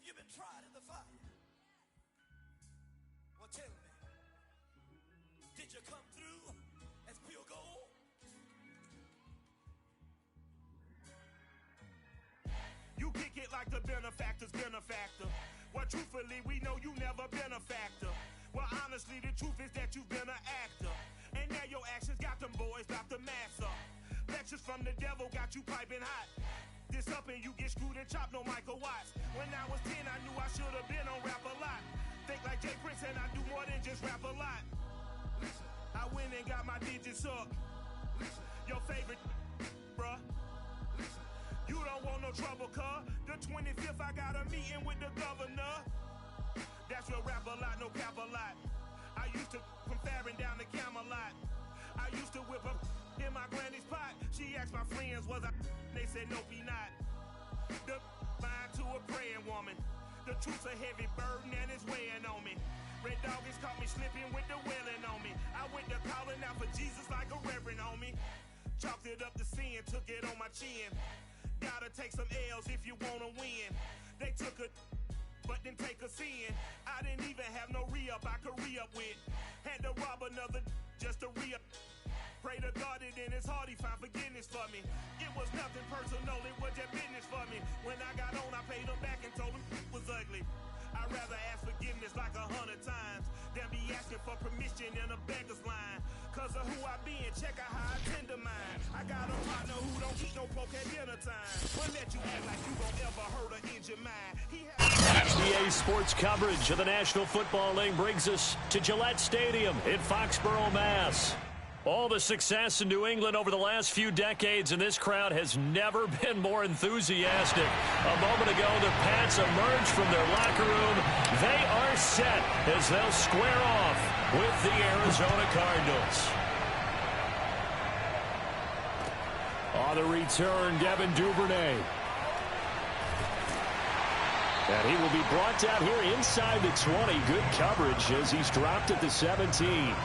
Have you been tried in the fire? Well, tell me, did you come through as pure gold? You kick it like the benefactor's benefactor. Well, truthfully, we know you never been a factor. Well, honestly, the truth is that you've been an actor. And now your actions got them boys about to mass up. Lectures from the devil got you piping hot. This up and you get screwed and chopped, no Michael Watts. When I was 10, I knew I should have been on Rap a Lot. Think like Jay Prince and I do more than just rap a lot. Listen, I went and got my digits up. Listen, your favorite, bruh. Listen, you don't want no trouble, cuz. The 25th, I got a meeting with the governor. That's real Rap a Lot, no cap a lot. I used to from Farron down to Camelot. I used to whip up in my granny's pot. She asked my friends, was I? They said, nope, he not. The mind to a praying woman. The truth's a heavy burden and it's weighing on me. Red Dog has caught me slipping with the wailing on me. I went to calling out for Jesus like a reverend on me. Chalked it up to sin, took it on my chin. Gotta take some L's if you wanna win. They took a but then take a sin. I didn't even have no re-up I could re-up with. Had to rob another just to re-up. Pray to God it in his heart he found forgiveness for me. It was nothing personal, it was just business for me. When I got on, I paid him back and told him it was ugly. I'd rather ask forgiveness like 100 times than be asking for permission in a beggar's line. Cause of who I be and check out how I tend to mine. I got a partner who don't eat no pork at dinner time. But let you act like you gon' ever hurt or injure mine. XDA Sports coverage of the National Football League brings us to Gillette Stadium in Foxborough, Mass. All the success in New England over the last few decades, and this crowd has never been more enthusiastic. A moment ago, the Pats emerged from their locker room. They are set as they'll square off with the Arizona Cardinals. On the return, Devin Duvernay. And he will be brought down here inside the 20. Good coverage as he's dropped at the 17.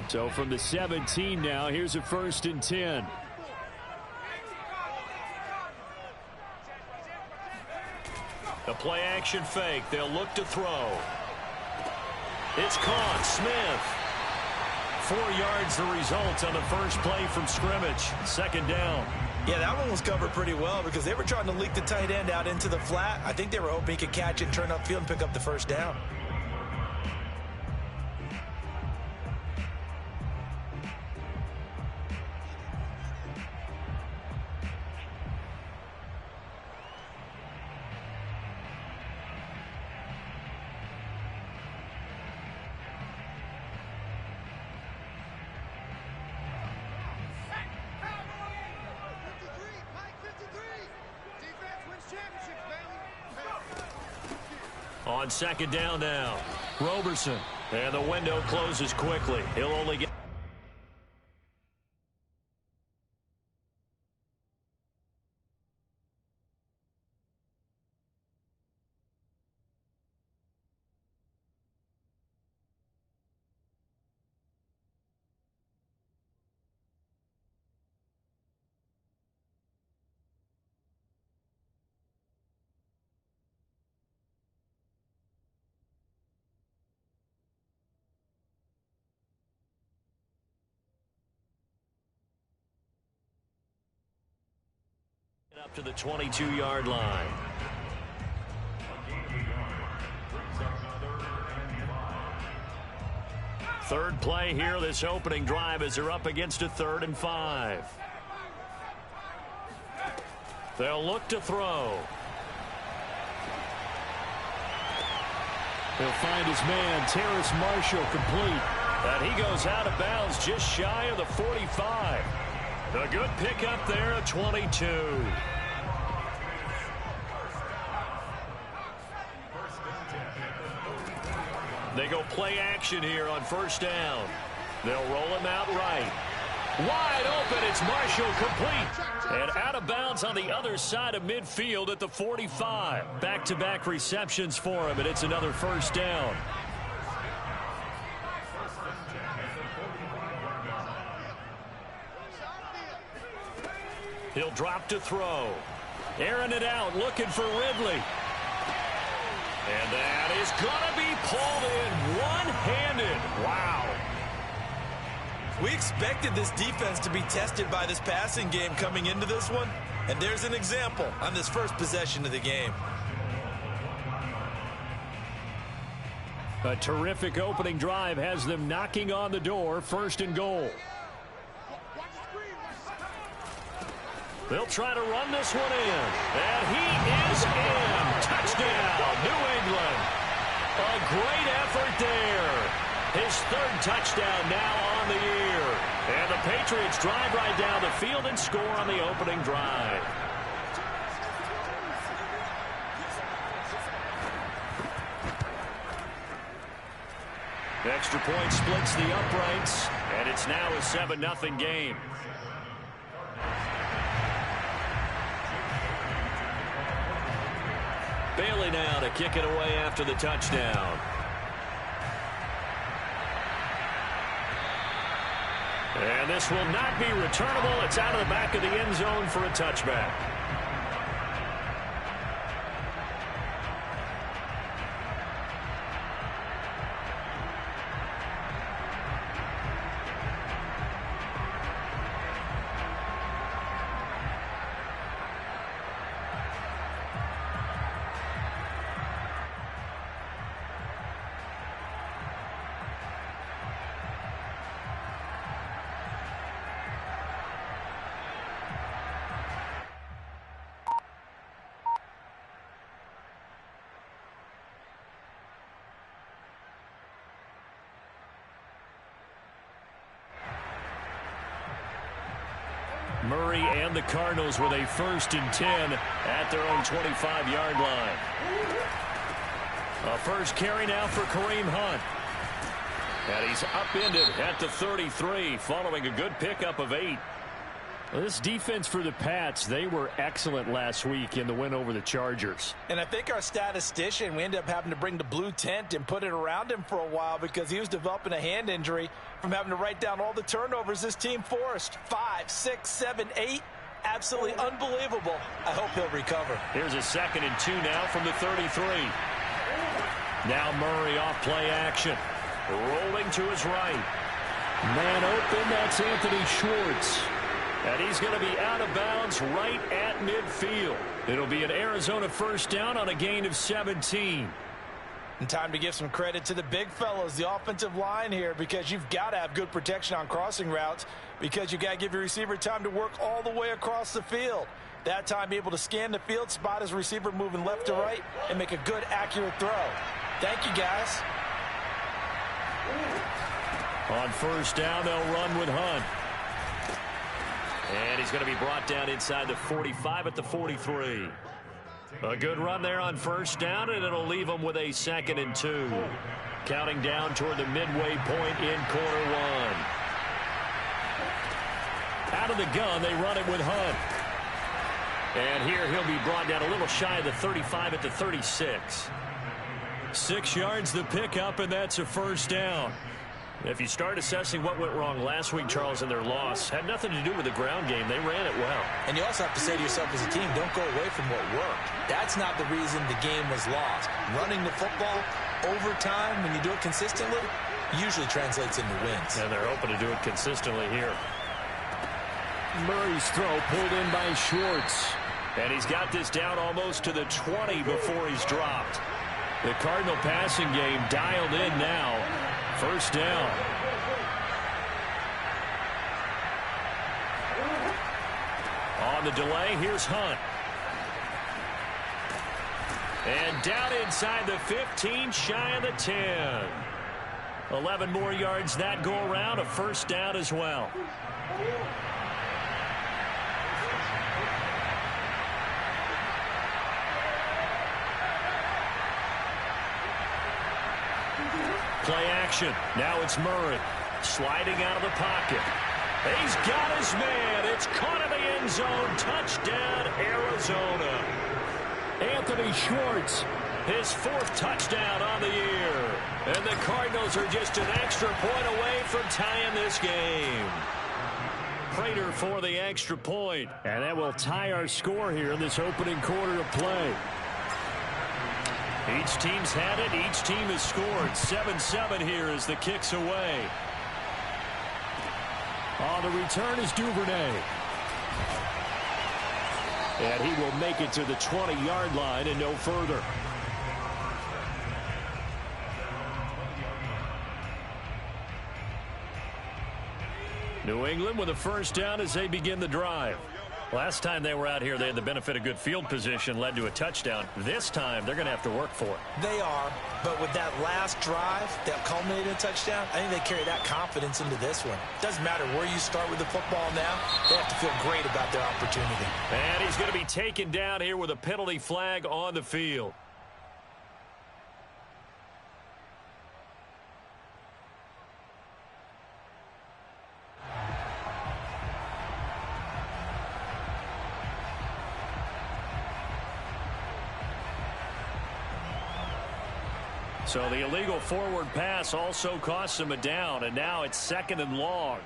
So from the 17 now, here's a 1st and 10. The play action fake. They'll look to throw. It's caught. Smith. 4 yards the result on the first play from scrimmage. 2nd down. Yeah, that one was covered pretty well because they were trying to leak the tight end out into the flat. I think they were hoping he could catch it, turn upfield, and pick up the 1st down. On 2nd down now, Roberson. And the window closes quickly. He'll only get... up to the 22-yard line. Third play here, this opening drive, as they're up against a 3rd and 5. They'll look to throw. He'll find his man, Terrace Marshall, complete. And he goes out of bounds just shy of the 45. A good pickup there at 22. They go play action here on 1st down. They'll roll him out right. Wide open. It's Marshall complete. And out of bounds on the other side of midfield at the 45. Back-to-back receptions for him, and it's another first down. He'll drop to throw. Airing it out, looking for Ridley. And that is going to be pulled in one-handed. Wow. We expected this defense to be tested by this passing game coming into this one. And there's an example on this first possession of the game. A terrific opening drive has them knocking on the door, first and goal. They'll try to run this one in. And he is in. Touchdown, New England. A great effort there. His third touchdown now on the year. And the Patriots drive right down the field and score on the opening drive. Extra point splits the uprights, and it's now a 7-0 game. Bailey now to kick it away after the touchdown. And this will not be returnable. It's out of the back of the end zone for a touchback. Murray and the Cardinals with a 1st and 10 at their own 25-yard line. A first carry now for Kareem Hunt. And he's upended at the 33 following a good pickup of 8. Well, this defense for the Pats, they were excellent last week in the win over the Chargers. And I think our statistician, we ended up having to bring the blue tent and put it around him for a while because he was developing a hand injury from having to write down all the turnovers this team forced. 5, 6, 7, 8. Absolutely unbelievable. I hope he'll recover. Here's a 2nd and 2 now from the 33. Now Murray off play action. Rolling to his right. Man open, that's Anthony Schwartz. And he's going to be out of bounds right at midfield. It'll be an Arizona first down on a gain of 17. And time to give some credit to the big fellows, the offensive line here, because you've got to have good protection on crossing routes because you've got to give your receiver time to work all the way across the field. That time be able to scan the field, spot his receiver moving left to right, and make a good, accurate throw. Thank you, guys. On first down, they'll run with Hunt. And he's going to be brought down inside the 45 at the 43. A good run there on first down, and it'll leave him with a 2nd and 2. Counting down toward the midway point in quarter one. Out of the gun, they run it with Hunt. And here he'll be brought down a little shy of the 35 at the 36. 6 yards the pickup, and that's a first down. If you start assessing what went wrong last week, Charles, in their loss, had nothing to do with the ground game. They ran it well. And you also have to say to yourself as a team, don't go away from what worked. That's not the reason the game was lost. Running the football over time, when you do it consistently, usually translates into wins. And they're hoping to do it consistently here. Murray's throw pulled in by Schwartz. And he's got this down almost to the 20 before he's dropped. The Cardinal passing game dialed in now. First down. On the delay, here's Hunt. And down inside the 15, shy of the 10. 11 more yards that go around, a first down as well. Play action. Now it's Murray sliding out of the pocket. He's got his man. It's caught in the end zone. Touchdown, Arizona. Anthony Schwartz, his 4th touchdown on the year. And the Cardinals are just an extra point away from tying this game. Prater for the extra point. And that will tie our score here in this opening quarter of play. Each team's had it. Each team has scored. 7-7 here as the kick's away. On the return is Duvernay. And he will make it to the 20-yard line and no further. New England with a first down as they begin the drive. Last time they were out here, they had the benefit of good field position, led to a touchdown. This time, they're going to have to work for it. They are, but with that last drive that culminated in a touchdown, I think they carry that confidence into this one. Doesn't matter where you start with the football now, they have to feel great about their opportunity. And he's going to be taken down here with a penalty flag on the field. So the illegal forward pass also costs him a down, and now it's 2nd and long.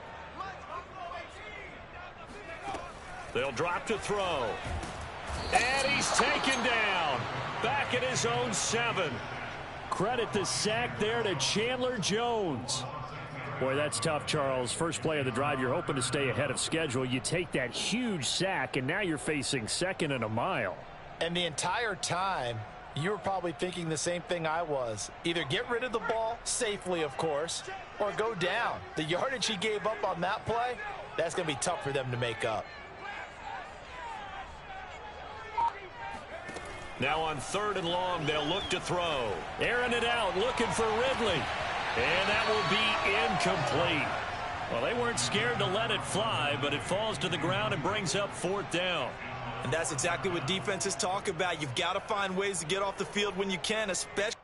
They'll drop to throw. And he's taken down. Back at his own 7. Credit the sack there to Chandler Jones. Boy, that's tough, Charles. First play of the drive, you're hoping to stay ahead of schedule. You take that huge sack, and now you're facing 2nd and a mile. And the entire time, you were probably thinking the same thing I was. Either get rid of the ball, safely of course, or go down. The yardage he gave up on that play, that's going to be tough for them to make up. Now on 3rd and long, they'll look to throw. Airing it out, looking for Ridley. And that will be incomplete. Well, they weren't scared to let it fly, but it falls to the ground and brings up 4th down. And that's exactly what defenses talk about. You've got to find ways to get off the field when you can, especially.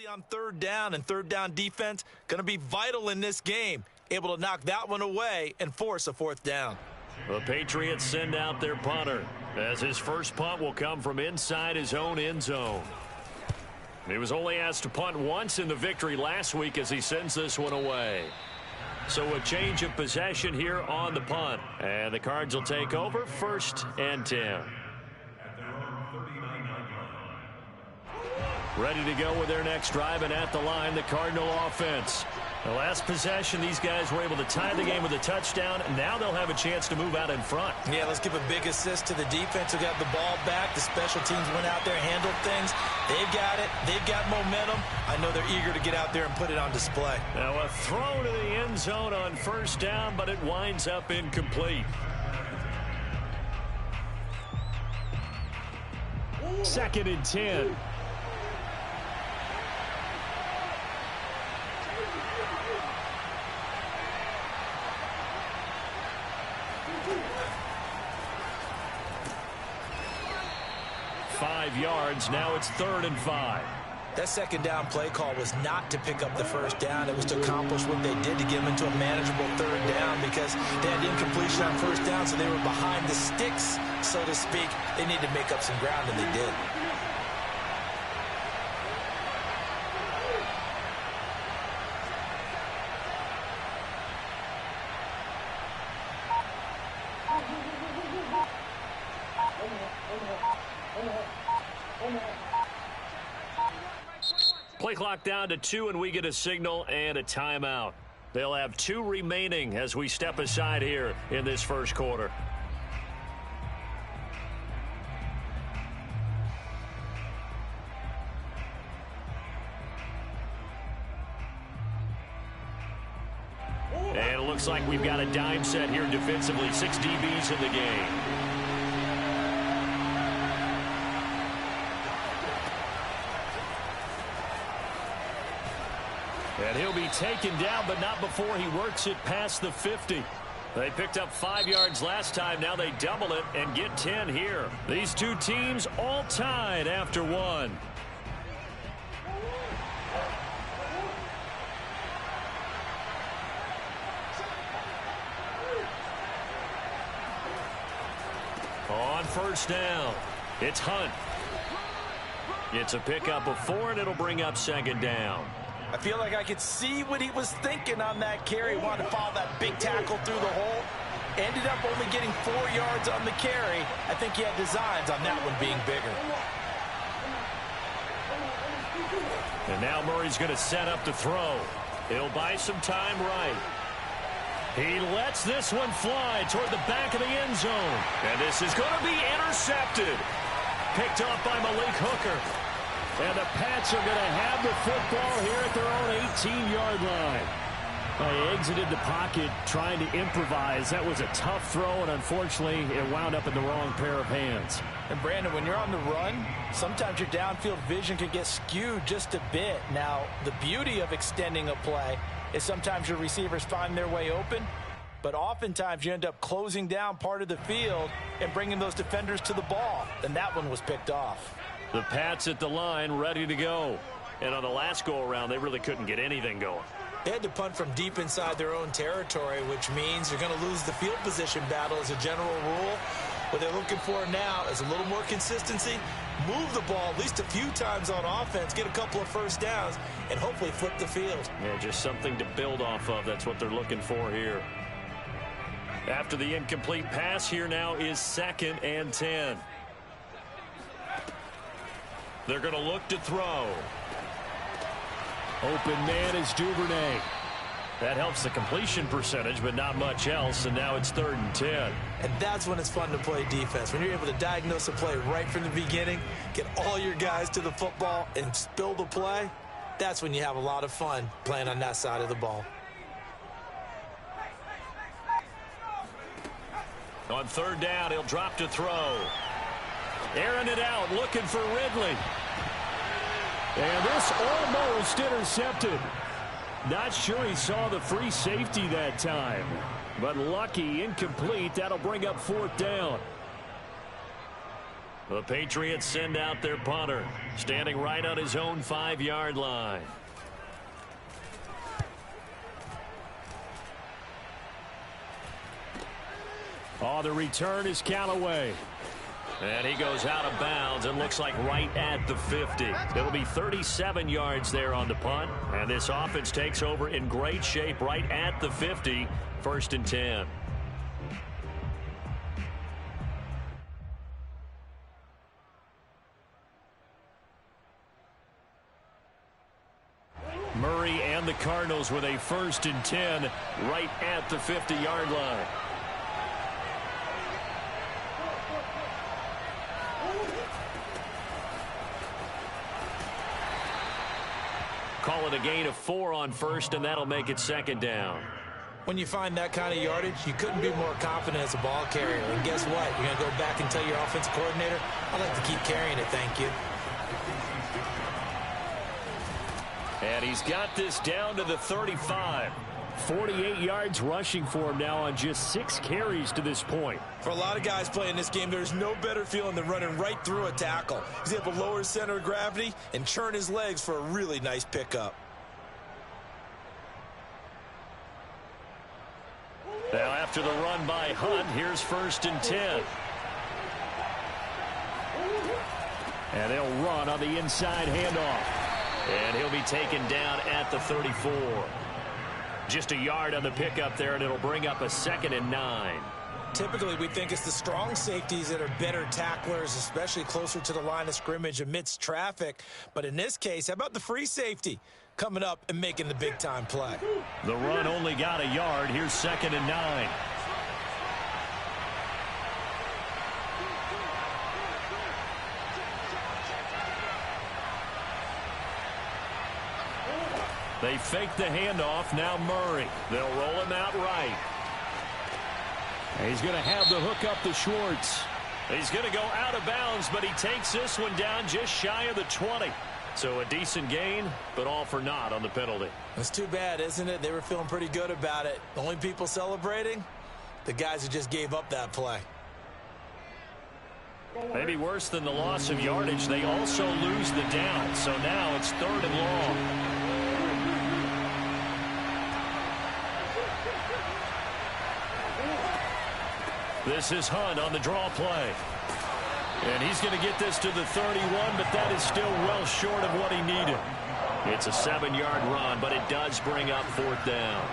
On 3rd down, and 3rd down defense going to be vital in this game. Able to knock that one away and force a 4th down. The Patriots send out their punter as his first punt will come from inside his own end zone. He was only asked to punt once in the victory last week as he sends this one away. So a change of possession here on the punt. And the Cards will take over 1st and 10. Ready to go with their next drive, and at the line, the Cardinal offense. The last possession, these guys were able to tie the game with a touchdown. Now they'll have a chance to move out in front. Yeah, let's give a big assist to the defense who got the ball back. The special teams went out there, handled things. They've got it. They've got momentum. I know they're eager to get out there and put it on display. Now a throw to the end zone on 1st down, but it winds up incomplete. 2nd and 10. Yards. Now it's 3rd and 5. That 2nd down play call was not to pick up the 1st down. It was to accomplish what they did to get them into a manageable 3rd down because they had incompletion on 1st down, so they were behind the sticks, so to speak. They needed to make up some ground, and they did. Play clock down to 2, and we get a signal and a timeout. They'll have 2 remaining as we step aside here in this first quarter. looks like we've got a dime set here defensively. 6 DBs in the game. And he'll be taken down, but not before he works it past the 50. They picked up 5 yards last time. Now they double it and get 10 here. These two teams all tied after 1. On first down, it's Hunt. It's a pickup of 4, and it'll bring up second down. I feel like I could see what he was thinking on that carry. He wanted to follow that big tackle through the hole. Ended up only getting 4 yards on the carry. I think he had designs on that one being bigger. And now Murray's going to set up to throw. He'll buy some time right. He lets this one fly toward the back of the end zone. And this is going to be intercepted. Picked off by Malik Hooker. And the Pats are going to have the football here at their own 18-yard line. They exited the pocket trying to improvise. That was a tough throw, and unfortunately, it wound up in the wrong pair of hands. And, Brandon, when you're on the run, sometimes your downfield vision can get skewed just a bit. Now, the beauty of extending a play is sometimes your receivers find their way open, but oftentimes you end up closing down part of the field and bringing those defenders to the ball. And that one was picked off. The Pats at the line, ready to go. And on the last go-around, they really couldn't get anything going. They had to punt from deep inside their own territory, which means you're going to lose the field position battle as a general rule. What they're looking for now is a little more consistency, move the ball at least a few times on offense, get a couple of first downs, and hopefully flip the field. Yeah, just something to build off of. That's what they're looking for here. After the incomplete pass, here now is 2nd and 10. They're going to look to throw. Open man is Duvernay. That helps the completion percentage, but not much else, and now it's 3rd and 10. And that's when it's fun to play defense. When you're able to diagnose a play right from the beginning, get all your guys to the football, and spill the play, that's when you have a lot of fun playing on that side of the ball. On 3rd down, he'll drop to throw. Airing it out, looking for Ridley. And this almost intercepted. Not sure he saw the free safety that time. But lucky, incomplete. That'll bring up 4th down. The Patriots send out their punter, standing right on his own 5-yard line. Oh, the return is Callaway. And he goes out of bounds and looks like right at the 50. It'll be 37 yards there on the punt. And this offense takes over in great shape right at the 50. 1st and 10. Murray and the Cardinals with a 1st and 10 right at the 50-yard line. Call it a gain of 4 on 1st, and that'll make it 2nd down. When you find that kind of yardage, you couldn't be more confident as a ball carrier. And guess what? You're going to go back and tell your offensive coordinator, I'd like to keep carrying it, thank you. And he's got this down to the 35. 48 yards rushing for him now on just 6 carries to this point. For a lot of guys playing this game, there's no better feeling than running right through a tackle. He's able to lower his center of gravity and churn his legs for a really nice pickup. Now after the run by Hunt, here's 1st and 10. And they'll run on the inside handoff. And he'll be taken down at the 34. Just a yard on the pickup there, and it'll bring up a 2nd and 9. Typically, we think it's the strong safeties that are better tacklers, especially closer to the line of scrimmage amidst traffic. But in this case, how about the free safety coming up and making the big-time play? The run only got a yard. Here's 2nd and 9. They fake the handoff. Now Murray. They'll roll him out right. He's going to have the hook up to Schwartz. He's going to go out of bounds, but he takes this one down just shy of the 20. So a decent gain, but all for naught on the penalty. It's too bad, isn't it? They were feeling pretty good about it. The only people celebrating, the guys who just gave up that play. Maybe worse than the loss of yardage, they also lose the down. So now it's 3rd and long. This is Hunt on the draw play. And he's going to get this to the 31, but that is still well short of what he needed. It's a 7-yard run, but it does bring up 4th down.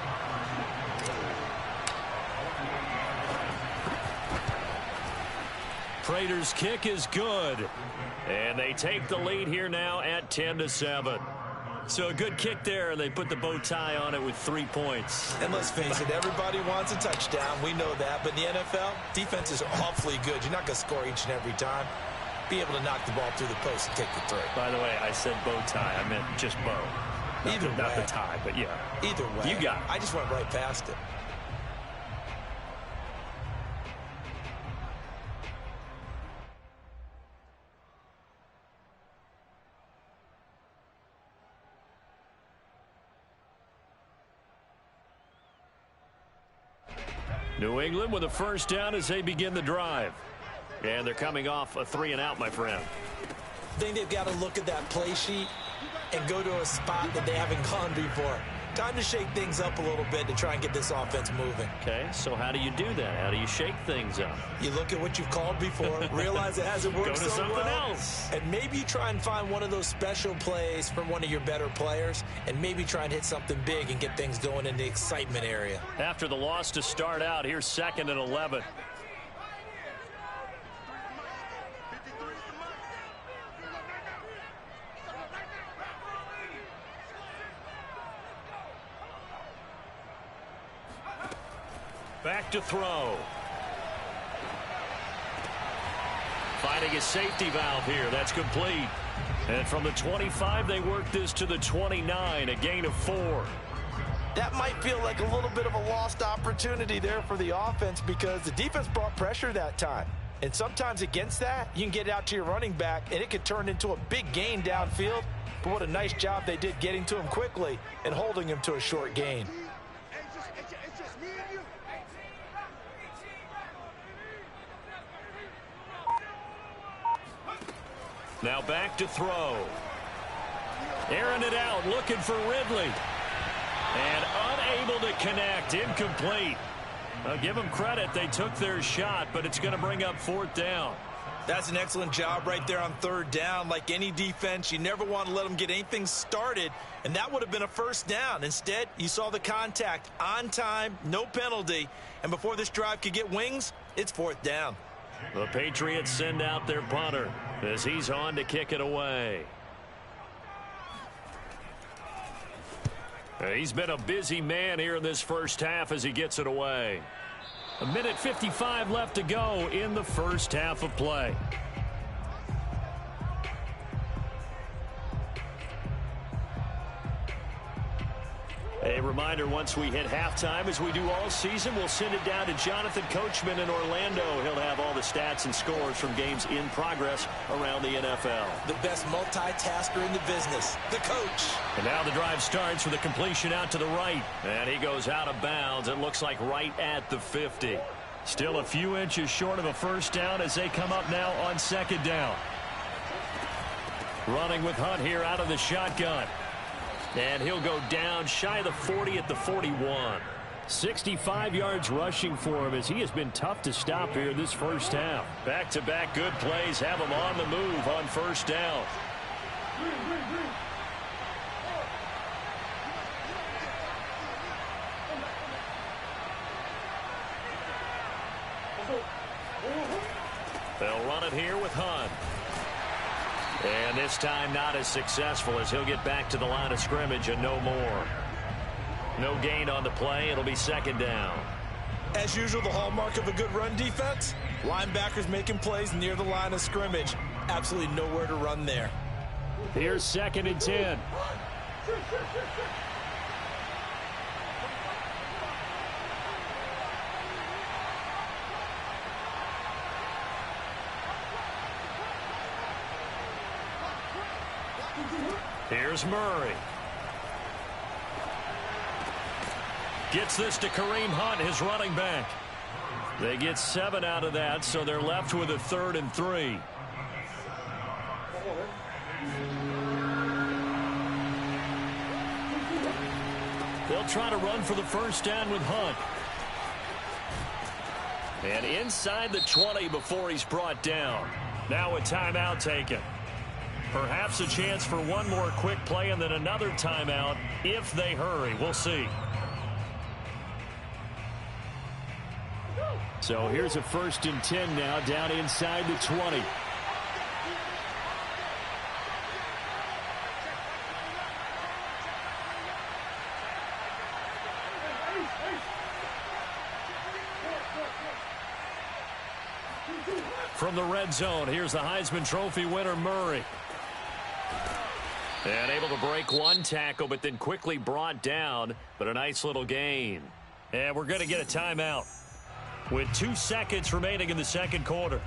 Prater's kick is good. And they take the lead here now at 10-7. So a good kick there, and they put the bow tie on it with 3 points. And let's face it, everybody wants a touchdown. We know that. But in the NFL, defenses are awfully good. You're not going to score each and every time. Be able to knock the ball through the post and take the 3. By the way, I said bow tie. I meant just bow. Not the tie, but yeah. Either way. You got it. I just went right past it. New England with a 1st down as they begin the drive. And they're coming off a 3-and-out, my friend. I think they've got to look at that play sheet and go to a spot that they haven't gone before. Time to shake things up a little bit to try and get this offense moving. Okay, so how do you do that? How do you shake things up? You look at what you've called before, realize it hasn't worked so well. Go to something else. And maybe you try and find one of those special plays from one of your better players, and maybe try and hit something big and get things going in the excitement area. After the loss to start out, here's 2nd and 11. Back to throw. Finding a safety valve here. That's complete. And from the 25, they work this to the 29, a gain of 4. That might feel like a little bit of a lost opportunity there for the offense because the defense brought pressure that time. And sometimes against that, you can get it out to your running back, and it could turn into a big gain downfield. But what a nice job they did getting to him quickly and holding him to a short gain. Now back to throw. Airing it out, looking for Ridley. And unable to connect, incomplete. I'll give them credit, they took their shot, but it's going to bring up 4th down. That's an excellent job right there on 3rd down. Like any defense, you never want to let them get anything started, and that would have been a 1st down. Instead, you saw the contact on time, no penalty, and before this drive could get wings, it's 4th down. The Patriots send out their punter as he's on to kick it away. He's been a busy man here in this 1st half as he gets it away. 1:55 left to go in the 1st half of play. A reminder, once we hit halftime, as we do all season, we'll send it down to Jonathan Coachman in Orlando. He'll have all the stats and scores from games in progress around the NFL. The best multitasker in the business, the coach. And now the drive starts with a completion out to the right. And he goes out of bounds. It looks like right at the 50. Still a few inches short of a 1st down as they come up now on 2nd down. Running with Hunt here out of the shotgun. And he'll go down shy of the 40 at the 41. 65 yards rushing for him as he has been tough to stop here this 1st half. Back-to-back good plays have him on the move on 1st down. They'll run it here with Hunt. And this time not as successful as he'll get back to the line of scrimmage and no more. No gain on the play. It'll be 2nd down. As usual, the hallmark of a good run defense, linebackers making plays near the line of scrimmage. Absolutely nowhere to run there. Here's 2nd and 10. Here's Murray. Gets this to Kareem Hunt, his running back. They get 7 out of that, so they're left with a 3rd and 3. They'll try to run for the first down with Hunt. And inside the 20 before he's brought down. Now a timeout taken. Perhaps a chance for one more quick play and then another timeout if they hurry. We'll see. So here's a 1st and 10 now down inside the 20. From the red zone, here's the Heisman Trophy winner, Murray. And able to break one tackle, but then quickly brought down. But a nice little gain. And we're going to get a timeout with 2 seconds remaining in the second quarter.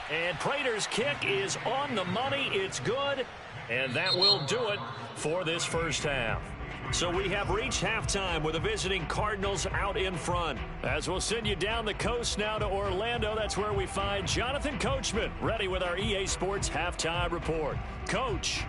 And Prater's kick is on the money. It's good. And that will do it for this first half. So we have reached halftime with the visiting Cardinals out in front. As we'll send you down the coast now to Orlando, that's where we find Jonathan Coachman ready with our EA Sports Halftime Report. Coach.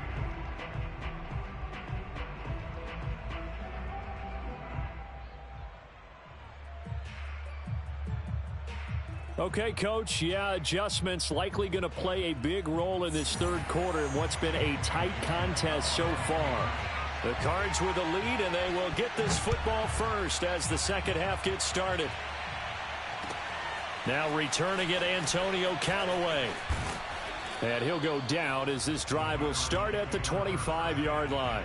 Okay, Coach, yeah, adjustments likely going to play a big role in this third quarter in what's been a tight contest so far. The Cards with a lead, and they will get this football first as the second half gets started. Now returning it, Antonio Callaway. And he'll go down as this drive will start at the 25-yard line.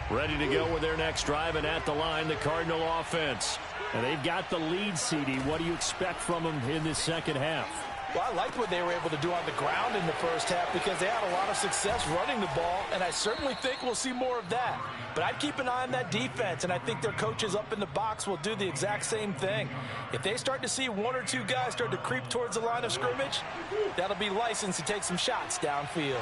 Ready to go with their next drive, and at the line, the Cardinal offense. And they've got the lead, CD. What do you expect from them in this second half? Well, I liked what they were able to do on the ground in the first half because they had a lot of success running the ball, and I certainly think we'll see more of that. But I'd keep an eye on that defense, and I think their coaches up in the box will do the exact same thing. If they start to see 1 or 2 guys start to creep towards the line of scrimmage, that'll be license to take some shots downfield.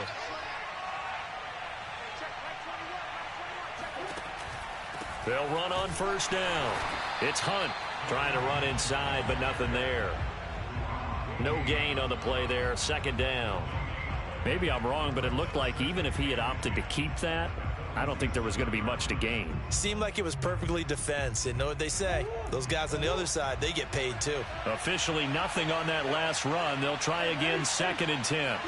They'll run on first down. It's Hunt trying to run inside, but nothing there. No gain on the play there. Second down. Maybe I'm wrong, but it looked like even if he had opted to keep that, I don't think there was going to be much to gain. Seemed like it was perfectly defense. And know what they say? Those guys on the other side, they get paid too. Officially nothing on that last run. They'll try again, 2nd and 10.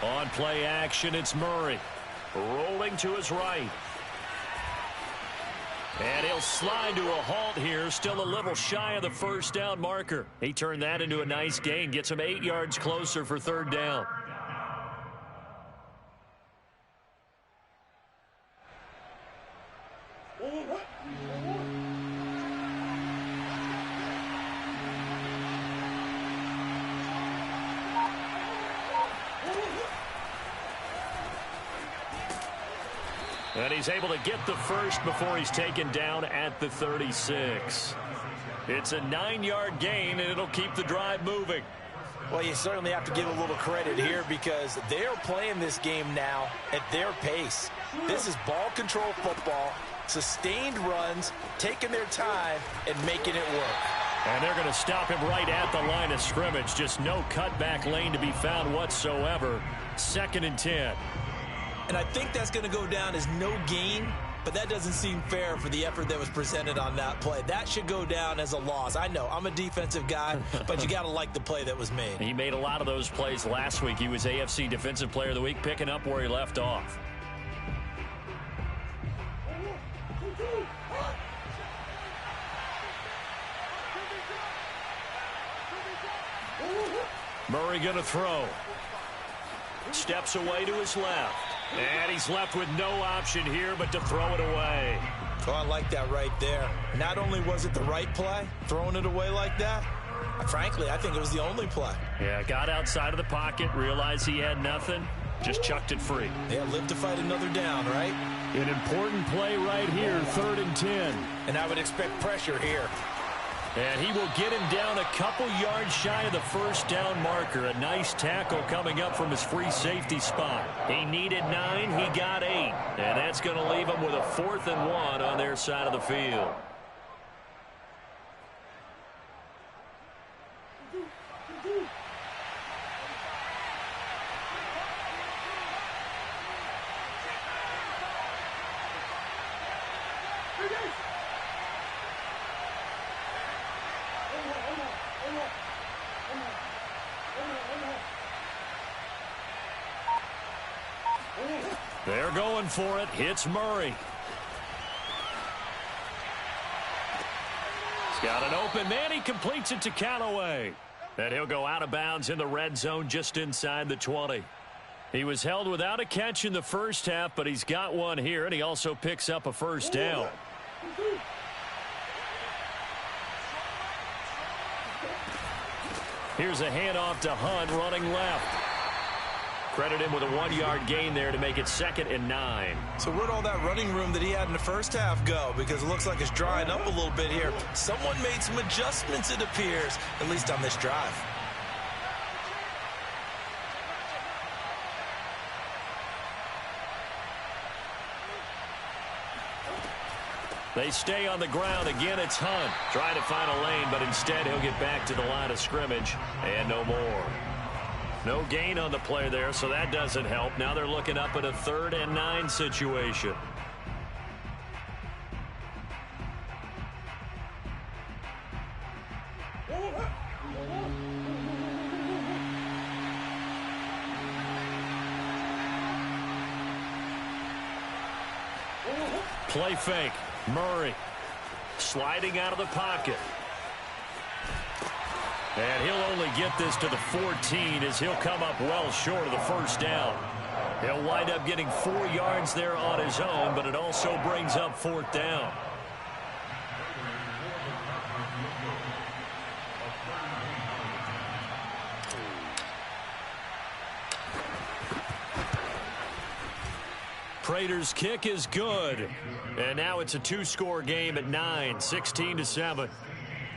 On play action, it's Murray. Rolling to his right. And he'll slide to a halt here, still a little shy of the first down marker. He turned that into a nice gain, gets him 8 yards closer for 3rd down. And he's able to get the first before he's taken down at the 36. It's a 9-yard gain, and it'll keep the drive moving. Well, you certainly have to give a little credit here because they're playing this game now at their pace. This is ball control football, sustained runs, taking their time, and making it work. And they're going to stop him right at the line of scrimmage. Just no cutback lane to be found whatsoever. 2nd and 10. And I think that's going to go down as no gain, but that doesn't seem fair for the effort that was presented on that play. That should go down as a loss. I know, I'm a defensive guy, but you got to like the play that was made. He made a lot of those plays last week. He was AFC Defensive Player of the Week, picking up where he left off. Murray going to throw. Steps away to his left. And he's left with no option here but to throw it away. Oh, I like that right there. Not only was it the right play, throwing it away like that, frankly, I think it was the only play. Yeah, got outside of the pocket, realized he had nothing, Just chucked it free. Yeah, live to fight another down, right? An important play right here, 3rd and 10. And I would expect pressure here. And he will get him down a couple yards shy of the first down marker. A nice tackle coming up from his free safety spot. He needed 9, he got 8. And that's going to leave him with a 4th and 1 on their side of the field. They're going for it. Hits Murray. He's got an open man. He completes it to Callaway. And he'll go out of bounds in the red zone just inside the 20. He was held without a catch in the first half, but he's got one here, and he also picks up a first down. Here's a handoff to Hunt running left. Credit him with a 1-yard gain there to make it 2nd and 9. So where'd all that running room that he had in the first half go? Because it looks like it's drying up a little bit here. Someone made some adjustments, it appears, at least on this drive. They stay on the ground. Again, it's Hunt. Trying to find a lane, but instead he'll get back to the line of scrimmage and no more. No gain on the play there, so that doesn't help. Now they're looking up at a 3rd and 9 situation. Play fake. Murray sliding out of the pocket. And he'll only get this to the 14 as he'll come up well short of the first down. He'll wind up getting 4 yards there on his own, but it also brings up 4th down. Prater's kick is good. And now it's a 2-score game at 9, 16-7.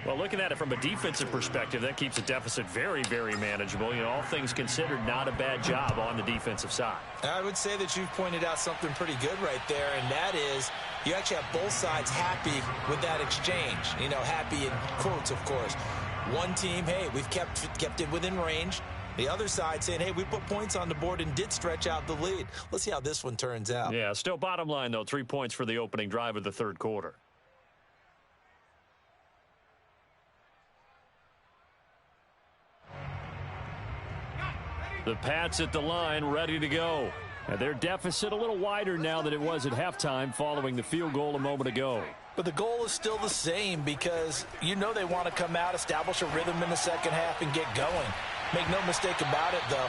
Well, looking at it from a defensive perspective, that keeps the deficit very, very manageable. You know, all things considered, not a bad job on the defensive side. I would say that you've pointed out something pretty good right there, and that is you actually have both sides happy with that exchange. You know, happy in quotes, of course. One team, hey, we've kept it within range. The other side saying, hey, we put points on the board and did stretch out the lead. Let's see how this one turns out. Yeah, still bottom line, though, 3 points for the opening drive of the third quarter. The Pats at the line, ready to go. And their deficit a little wider now than it was at halftime following the field goal a moment ago. But the goal is still the same because you know they want to come out, establish a rhythm in the second half, and get going. Make no mistake about it, though.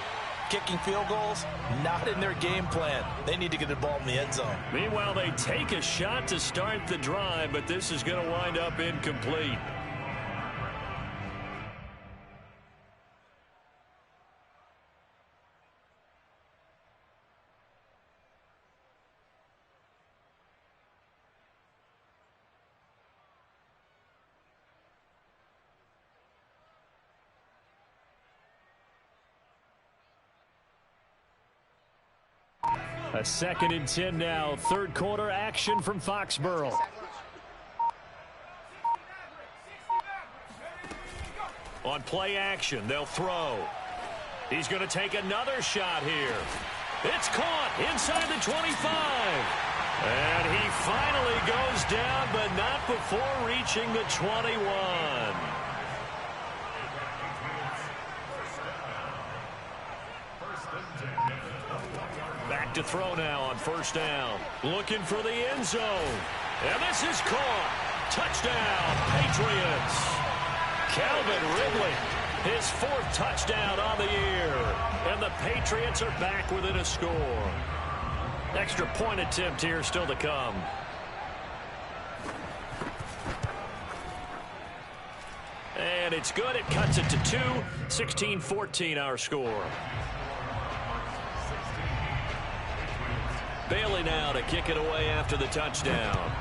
Kicking field goals, not in their game plan. They need to get the ball in the end zone. Meanwhile, they take a shot to start the drive, but this is going to wind up incomplete. A 2nd and 10 now. Third quarter action from Foxborough. On play action, they'll throw. He's going to take another shot here. It's caught inside the 25. And he finally goes down, but not before reaching the 21. Back to throw now on first down. Looking for the end zone. And this is caught. Touchdown, Patriots. Calvin Ridley, his 4th touchdown on the year. And the Patriots are back within a score. Extra point attempt here still to come. And it's good. It cuts it to 2. 16-14 our score. Bailey now to kick it away after the touchdown.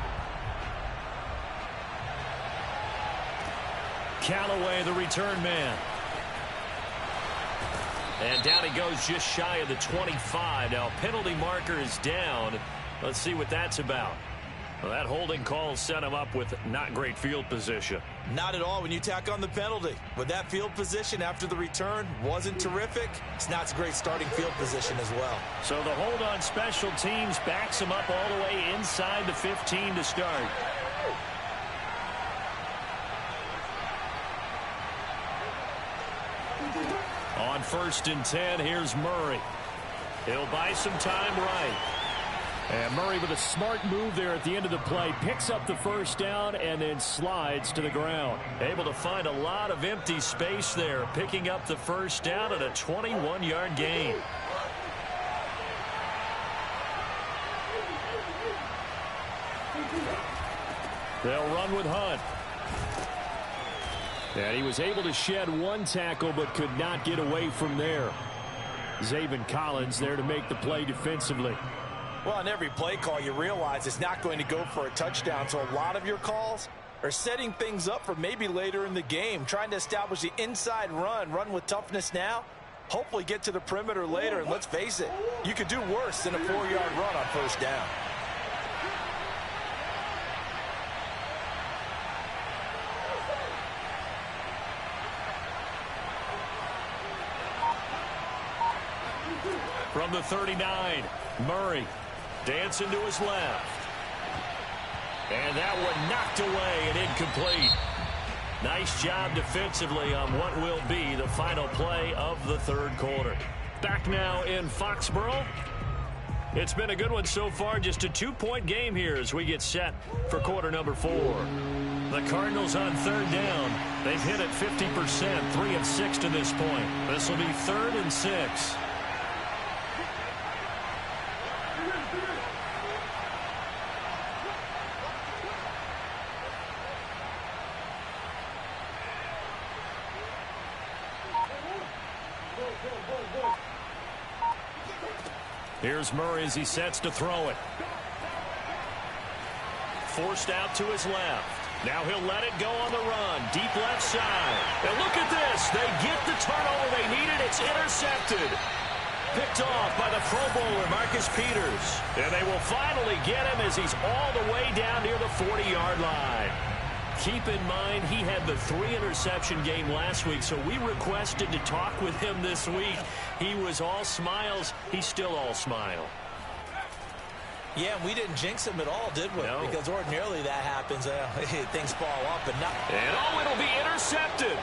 Callaway, the return man. And down he goes just shy of the 25. Now, penalty marker is down. Let's see what that's about. Well, that holding call set him up with not great field position. Not at all when you tack on the penalty. With that field position after the return wasn't terrific. It's not a great starting field position as well. So the hold on special teams backs him up all the way inside the 15 to start. On 1st and 10, here's Murray. He'll buy some time right. And Murray with a smart move there at the end of the play. Picks up the first down and then slides to the ground. Able to find a lot of empty space there. Picking up the first down at a 21-yard gain. They'll run with Hunt. And he was able to shed one tackle but could not get away from there. Zaven Collins there to make the play defensively. Well, on every play call, you realize it's not going to go for a touchdown. So a lot of your calls are setting things up for maybe later in the game, trying to establish the inside run with toughness now, hopefully get to the perimeter later. And let's face it, you could do worse than a 4-yard run on first down. From the 39, Murray dancing to his left. And that one knocked away and incomplete. Nice job defensively on what will be the final play of the third quarter. Back now in Foxborough. It's been a good one so far. Just a 2-point game here as we get set for quarter number 4. The Cardinals on 3rd down. They've hit it 50%, 3 of 6 to this point. This will be 3rd and 6. Here's Murray as he sets to throw it. Forced out to his left. Now he'll let it go on the run. Deep left side. And look at this. They get the turnover they needed. It's intercepted. Picked off by the Pro Bowler, Marcus Peters. And they will finally get him as he's all the way down near the 40-yard line. Keep in mind, he had the 3-interception game last week, so we requested to talk with him this week. He was all smiles. He's still all smile. Yeah, we didn't jinx him at all, did we? No. Because ordinarily that happens. Things fall off, but not. And it'll be intercepted.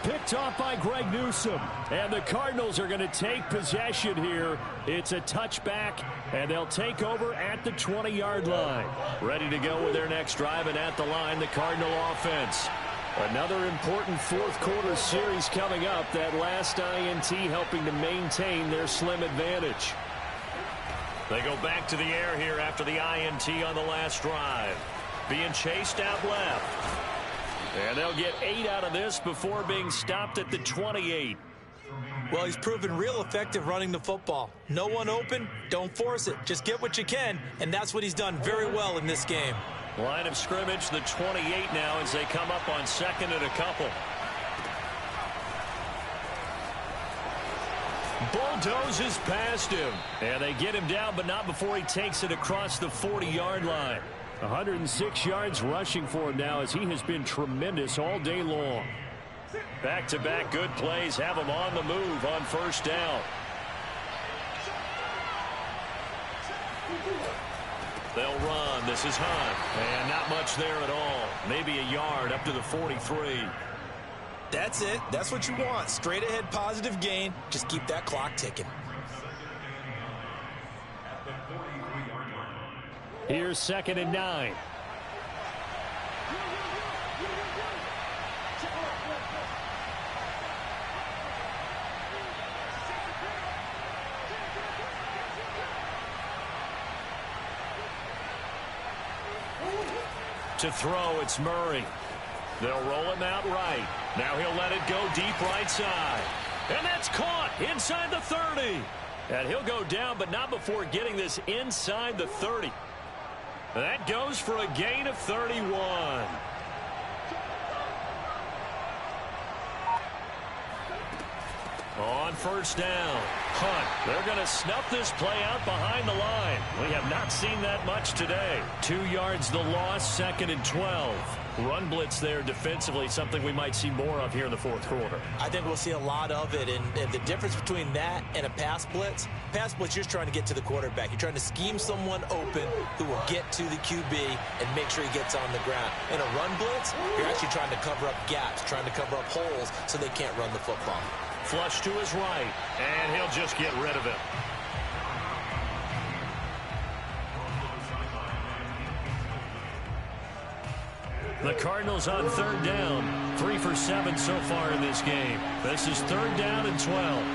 Picked off by Greg Newsome. And the Cardinals are going to take possession here. It's a touchback, and they'll take over at the 20-yard line. Ready to go with their next drive, and at the line, the Cardinal offense. Another important fourth quarter series coming up. That last INT helping to maintain their slim advantage. They go back to the air here after the INT on the last drive. Being chased out left. And they'll get 8 out of this before being stopped at the 28. Well, he's proven real effective running the football. No one open, don't force it. Just get what you can, and that's what he's done very well in this game. Line of scrimmage, the 28 now as they come up on 2nd and a couple. Bulldozes past him. And they get him down, but not before he takes it across the 40-yard line. 106 yards rushing for him now as he has been tremendous all day long. Back-to-back good plays have him on the move on first down. They'll run. This is Hunt. And not much there at all. Maybe a yard up to the 43. That's it. That's what you want. Straight ahead positive gain. Just keep that clock ticking. Here's 2nd and 9. To throw, it's Murray. They'll roll him out right. Now he'll let it go deep right side. And that's caught inside the 30. And he'll go down, but not before getting this inside the 30. That goes for a gain of 31. On first down, Hunt. They're going to snuff this play out behind the line. We have not seen that much today. 2 yards the loss, 2nd and 12. Run blitz there defensively, something we might see more of here in the fourth quarter. I think we'll see a lot of it, and the difference between that and a pass blitz, you're just trying to get to the quarterback. You're trying to scheme someone open who will get to the QB and make sure he gets on the ground. In a run blitz, you're actually trying to cover up gaps, trying to cover up holes so they can't run the football. Flush to his right, and he'll just get rid of it. The Cardinals on third down, 3 for 7 so far in this game. This is 3rd down and 12.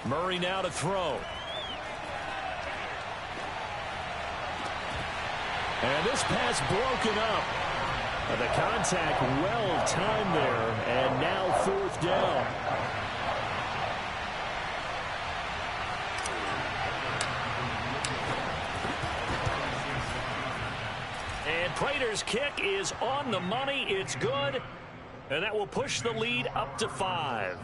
Murray now to throw. And this pass broken up. The contact well timed there, and now 4th down. And Prater's kick is on the money. It's good, and that will push the lead up to 5.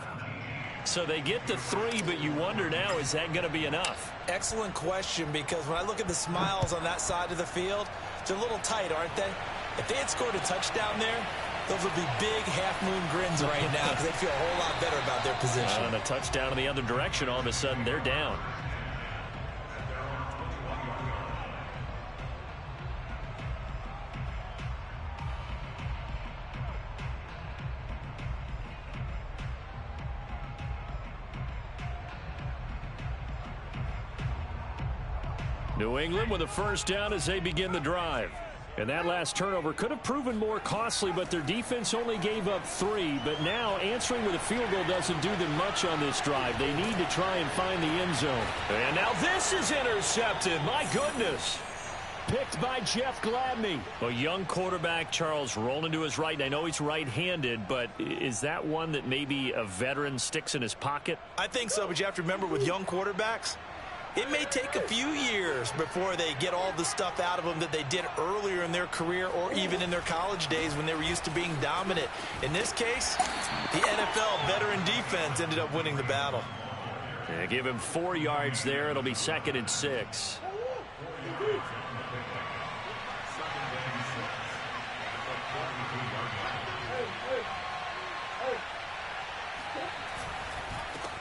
So they get to 3, but you wonder now, is that going to be enough? Excellent question, because when I look at the smiles on that side of the field, they're a little tight, aren't they? If they had scored a touchdown there, those would be big half-moon grins right now because they feel a whole lot better about their position. On a touchdown in the other direction, all of a sudden they're down. New England with a first down as they begin the drive. And that last turnover could have proven more costly, but their defense only gave up 3. But now answering with a field goal doesn't do them much on this drive. They need to try and find the end zone. And now this is intercepted. My goodness. Picked by Jeff Gladney. A young quarterback, Charles, rolling to his right. And I know he's right-handed, but is that one that maybe a veteran sticks in his pocket? I think so, but you have to remember with young quarterbacks, it may take a few years before they get all the stuff out of them that they did earlier in their career or even in their college days when they were used to being dominant. In this case, the NFL veteran defense ended up winning the battle. Yeah, give him 4 yards there. It'll be 2nd and 6.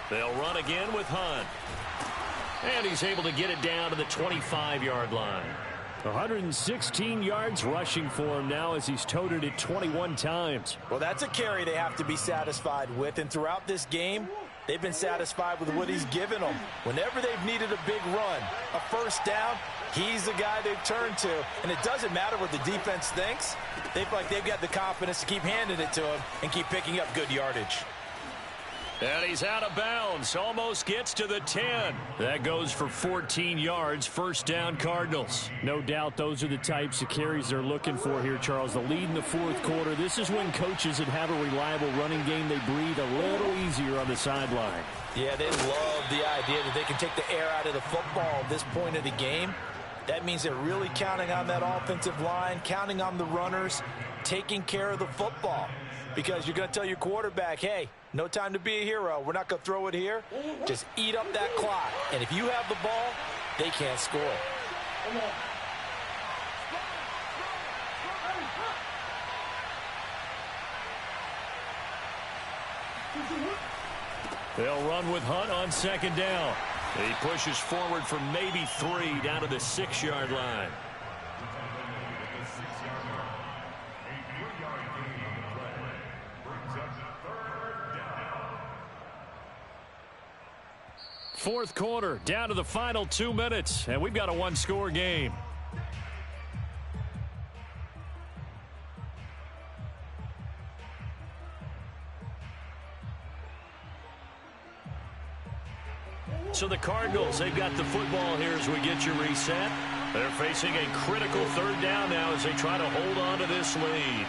They'll run again with Hunt. And he's able to get it down to the 25-yard line. 116 yards rushing for him now as he's toted it 21 times. Well, that's a carry they have to be satisfied with. And throughout this game, they've been satisfied with what he's given them. Whenever they've needed a big run, a first down, he's the guy they've turned to. And it doesn't matter what the defense thinks. They feel like they've got the confidence to keep handing it to him and keep picking up good yardage. And he's out of bounds. Almost gets to the 10. That goes for 14 yards. First down, Cardinals. No doubt those are the types of carries they're looking for here, Charles. The lead in the fourth quarter. This is when coaches that have a reliable running game, they breathe a little easier on the sideline. Yeah, they love the idea that they can take the air out of the football at this point of the game. That means they're really counting on that offensive line, counting on the runners, taking care of the football. Because you're going to tell your quarterback, hey, no time to be a hero. We're not going to throw it here. Just eat up that clock. And if you have the ball, they can't score. They'll run with Hunt on 2nd down. He pushes forward for maybe 3 down to the 6-yard line. Fourth quarter, down to the final 2 minutes, and we've got a one-score game. So the Cardinals, they've got the football here as we get you reset. They're facing a critical third down now as they try to hold on to this lead.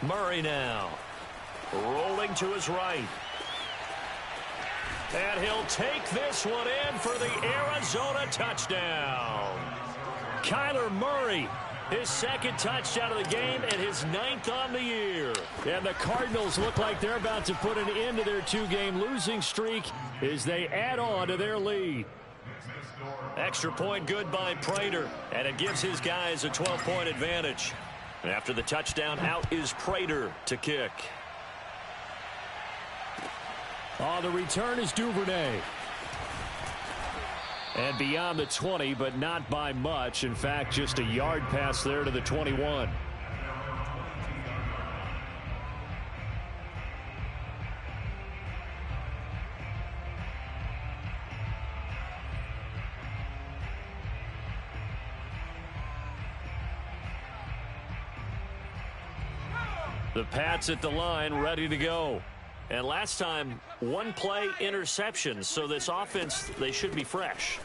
Murray now. Rolling to his right. And he'll take this one in for the Arizona touchdown. Kyler Murray, his second touchdown of the game and his 9th on the year. And the Cardinals look like they're about to put an end to their 2-game losing streak as they add on to their lead. Extra point good by Prater, and it gives his guys a 12-point advantage. And after the touchdown, out is Prater to kick. The return is Duvernay. And beyond the 20, but not by much. In fact, just a yard pass there to the 21. The Pats at the line, ready to go. And last time, one play interception. So this offense, they should be fresh.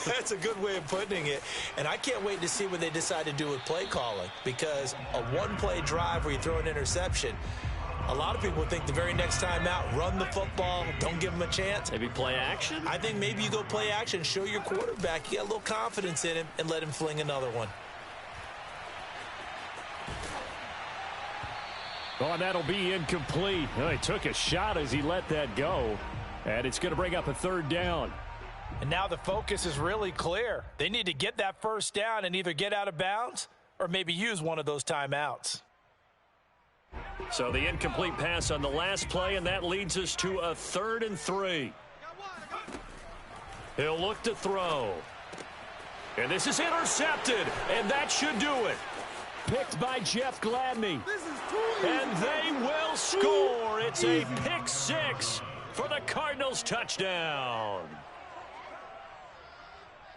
That's a good way of putting it. And I can't wait to see what they decide to do with play calling. Because a one-play drive where you throw an interception, a lot of people think the very next time out, run the football, don't give them a chance. Maybe play action? I think maybe you go play action, show your quarterback you got a little confidence in him, and let him fling another one. Oh, and that'll be incomplete. Well, he took a shot as he let that go. And it's going to bring up a third down. And now the focus is really clear. They need to get that first down and either get out of bounds or maybe use one of those timeouts. So the incomplete pass on the last play, and that leads us to a 3rd and 3. He'll look to throw. And this is intercepted, and that should do it. Picked by Jeff Gladney. And they will score. It's a pick 6 for the Cardinals touchdown.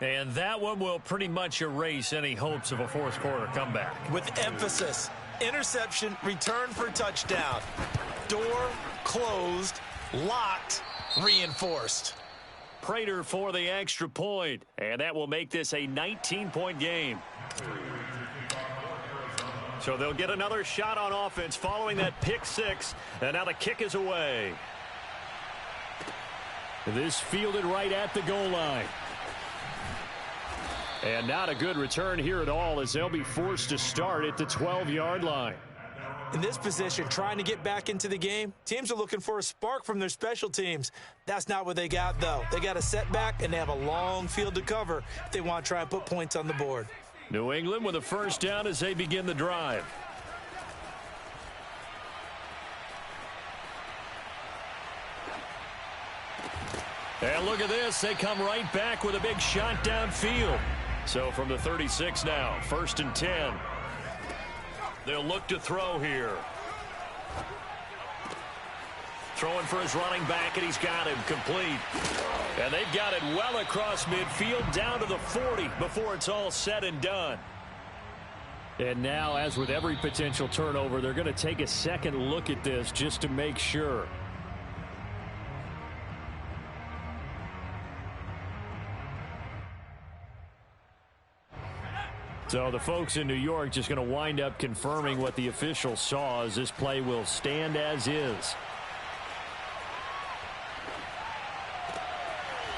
And that one will pretty much erase any hopes of a fourth quarter comeback. With emphasis, interception, return for touchdown. Door closed, locked, reinforced. Prater for the extra point. And that will make this a 19-point game. So they'll get another shot on offense following that pick 6. And now the kick is away. This fielded right at the goal line. And not a good return here at all as they'll be forced to start at the 12-yard line. In this position, trying to get back into the game, teams are looking for a spark from their special teams. That's not what they got, though. They got a setback, and they have a long field to cover if they want to try and put points on the board. New England with a first down as they begin the drive. And look at this. They come right back with a big shot downfield. So from the 36 now, 1st and 10. They'll look to throw here. Throwing for his running back, and he's got him complete. And they've got it well across midfield, down to the 40 before it's all said and done. And now, as with every potential turnover, they're going to take a second look at this just to make sure. So the folks in New York just going to wind up confirming what the officials saw as this play will stand as is.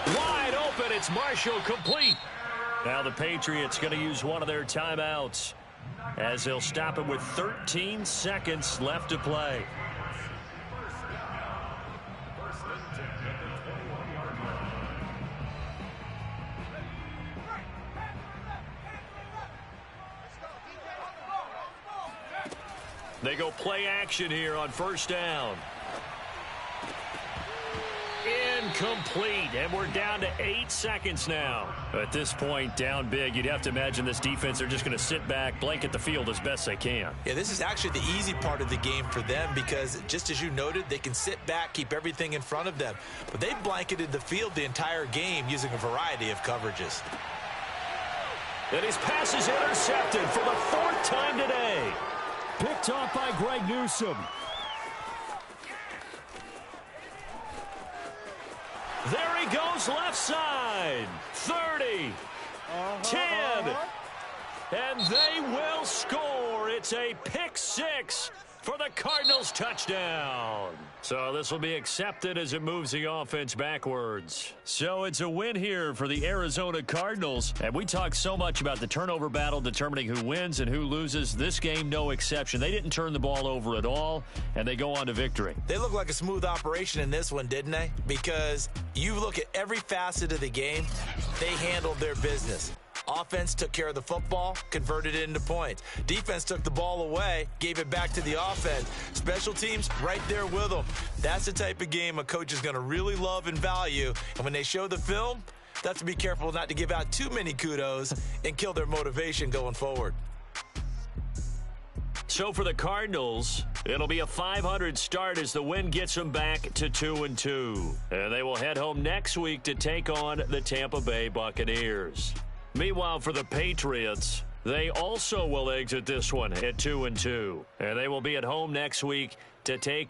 Wide open, it's Marshall, complete. Now the Patriots going to use one of their timeouts as they'll stop it with 13 seconds left to play. They go play action here on first down. complete, and we're down to 8 seconds now. At this point, down big, you'd have to imagine this defense are just going to sit back, blanket the field as best they can. Yeah, this is actually the easy part of the game for them because, just as you noted, they can sit back, keep everything in front of them. But they've blanketed the field the entire game using a variety of coverages. And his pass is intercepted for the 4th time today. Picked off by Greg Newsome. There he goes, left side. 30, 10, and they will score. It's a pick 6 for the Cardinals touchdown. So this will be accepted as it moves the offense backwards. So it's a win here for the Arizona Cardinals. And we talk so much about the turnover battle determining who wins and who loses. This game, no exception. They didn't turn the ball over at all, and they go on to victory. They look like a smooth operation in this one, didn't they? Because you look at every facet of the game, they handled their business. Offense took care of the football, converted it into points. Defense took the ball away, gave it back to the offense. Special teams right there with them. That's the type of game a coach is going to really love and value. And when they show the film, they have to be careful not to give out too many kudos and kill their motivation going forward. So for the Cardinals, it'll be a 500 start as the win gets them back to 2-2. And they will head home next week to take on the Tampa Bay Buccaneers. Meanwhile, for the Patriots, they also will exit this one at 2-2. And they will be at home next week to take